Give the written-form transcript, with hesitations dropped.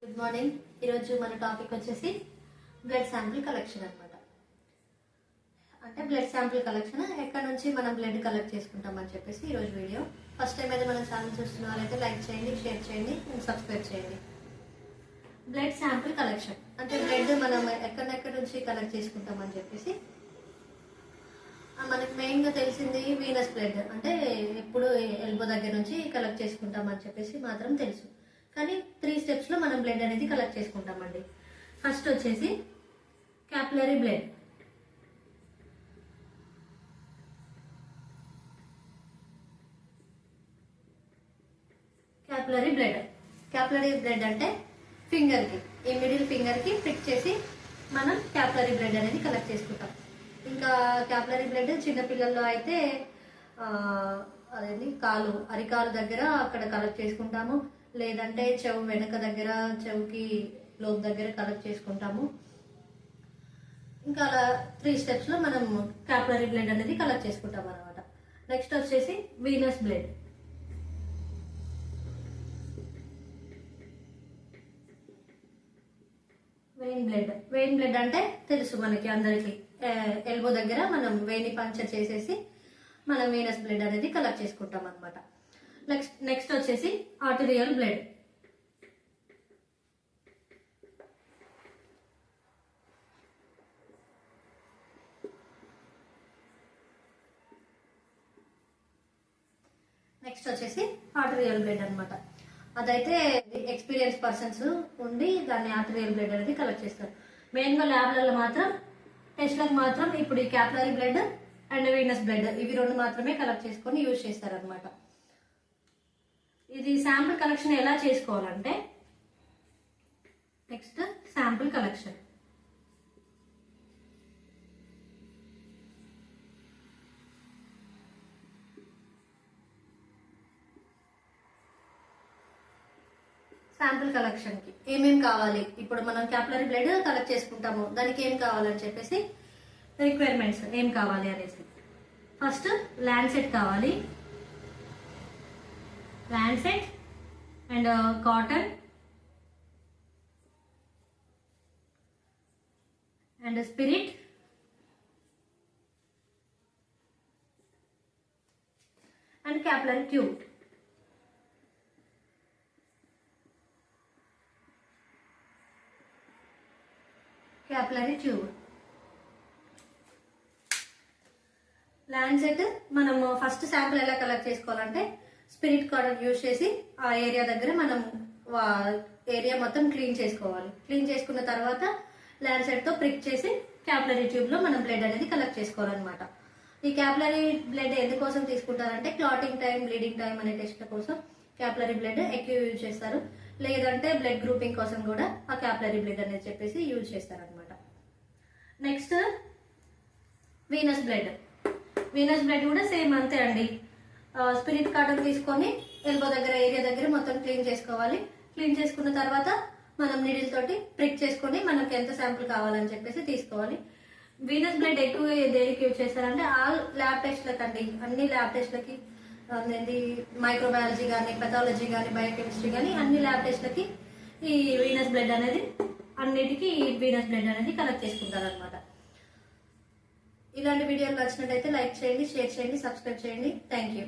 Good morning. ఈరోజు మన topic వచ్చేసి బ్లడ్ శాంపిల్ కలెక్షన్ అనమాట. అంటే బ్లడ్ శాంపిల్ కలెక్షన్ ఎక్కడ నుంచి మనం బ్లడ్ కలెక్ట్ చేసుకుంటామని చెప్పేసి ఈరోజు వీడియో. ఫస్ట్ టైం అయితే మన ఛానల్ చూస్తున్న వాళ్ళైతే లైక్ చేయండి, షేర్ చేయండి, సబ్స్క్రైబ్ చేయండి. బ్లడ్ శాంపిల్ కలెక్షన్ అంటే బ్లడ్ మనం ఎక్కడెక్కడ నుంచి కలెక్ట్ చేసుకుంటామని చెప్పేసి మనకి మెయిన్గా తెలిసింది వీనస్ బ్లడ్ అంటే ఎప్పుడు ఎల్బో దగ్గర నుంచి కలెక్ట్ చేసుకుంటామని చెప్పేసి మాత్రం తెలుసు. కానీ 3 స్టెప్స్లో మనం బ్లడ్ అనేది కలెక్ట్ చేసుకుంటామండి. ఫస్ట్ వచ్చేసి క్యాపిలరీ బ్లడ్. క్యాపిలరీ బ్లడ్ అంటే ఫింగర్కి, ఈ మిడిల్ ఫింగర్కి ప్రిక్ చేసి మనం క్యాపిలరీ బ్లడ్ అనేది కలెక్ట్ చేసుకుంటాం. ఇంకా క్యాపిలరీ బ్లడ్ చిన్నపిల్లల్లో అయితే అదేంటి అరికాలు దగ్గర అక్కడ కలెక్ట్ చేసుకుంటాము, లేదంటే చెవు వెనక దగ్గర, చెవుకి లోపు దగ్గర కలెక్ట్ చేసుకుంటాము. ఇంకా అలా 3 స్టెప్స్లో మనం క్యాపిలరీ బ్లడ్ అనేది కలెక్ట్ చేసుకుంటాం అనమాట. నెక్స్ట్ వచ్చేసి వీనస్ బ్లడ్. వెయిన్ బ్లడ్ అంటే తెలుసు మనకి అందరికి, ఎల్బో దగ్గర మనం వేని పంచర్ చేసేసి మనం వీనస్ బ్లడ్ అనేది కలెక్ట్ చేసుకుంటాం అనమాట. నెక్స్ట్ వచ్చేసి ఆర్టెరియల్ బ్లడ్. అనమాట. అదైతే ఎక్స్పీరియన్స్ పర్సన్స్ ఉండి దాన్ని ఆర్టెరియల్ బ్లడ్ అనేది కలెక్ట్ చేస్తారు. మెయిన్గా ల్యాబ్లలో మాత్రం టెస్ట్లకు మాత్రం ఇప్పుడు ఈ capillary blood and Venus blood ఇవి 2 మాత్రమే కలెక్ట్ చేసుకొని యూజ్ చేస్తారు అనమాట. ఇది శాంపుల్ కలెక్షన్ ఎలా చేసుకోవాలంటే నెక్స్ట్ శాంపుల్ కలెక్షన్. శాంపుల్ కలెక్షన్కి ఏమేమి కావాలి, ఇప్పుడు మనం క్యాపిలరీ బ్లడ్ కలెక్ట్ చేసుకుంటాము, దానికి ఏం కావాలని చెప్పేసి రిక్వైర్మెంట్స్ ఏం కావాలి అనేసి. ఫస్ట్ ల్యాన్సెట్ కావాలి, Lancet and cotton and spirit and capillary tube. Lancet మనం ఫస్ట్ శాంపుల్ ఎలా కలెక్ట్ చేసుకోవాలంటే స్పిరిట్ కాటన్ యూజ్ చేసి ఆ ఏరియా దగ్గర మనం ఏరియా మొత్తం క్లీన్ చేసుకోవాలి. క్లీన్ చేసుకున్న తర్వాత ల్యాన్సెట్తో ప్రిక్ చేసి క్యాపిలరీ ట్యూబ్లో మనం బ్లడ్ అనేది కలెక్ట్ చేసుకోవాలన్నమాట. ఈ క్యాపిలరీ బ్లడ్ ఎందుకోసం తీసుకుంటారంటే క్లాటింగ్ టైం, బ్లీడింగ్ టైం అనే టెస్ట్ల కోసం క్యాపిలరీ బ్లడ్ ఎక్కువ యూజ్ చేస్తారు. లేదంటే బ్లడ్ గ్రూపింగ్ కోసం కూడా ఆ క్యాపిలరీ బ్లడ్ అనేది చెప్పేసి యూజ్ చేస్తారు అనమాట. నెక్స్ట్ వీనస్ బ్లడ్ కూడా సేమ్ అంతే అండి. స్పిరిట్ కాటన్ తీసుకొని ఎల్బో దగ్గర ఏరియా దగ్గర మొత్తం క్లీన్ చేసుకోవాలి. క్లీన్ చేసుకున్న తర్వాత మనం నీడిల్ తోటి ప్రిక్ చేసుకొని మనకి ఎంత శాంపుల్ కావాలని చెప్పేసి తీసుకోవాలి. వీనస్ బ్లడ్ ఎక్కువ దేనికి యూజ్ చేస్తారంటే ఆల్ ల్యాబ్ టెస్ట్లకు అండి, అన్ని ల్యాబ్ టెస్ట్లకి, మైక్రోబయాలజీ కానీ, పెథాలజీ కానీ, బయోకెమిస్ట్రీ కానీ అన్ని ల్యాబ్ టెస్ట్లకి ఈ వీనస్ బ్లడ్ అనేది అన్నిటికీ ఈ వీనస్ బ్లడ్ అనేది కలెక్ట్ చేసుకుంటారు అనమాట. ఇలాంటి వీడియోలు నచ్చినట్టయితే లైక్ చేయండి, షేర్ చేయండి, సబ్స్క్రైబ్ చేయండి. Thank you.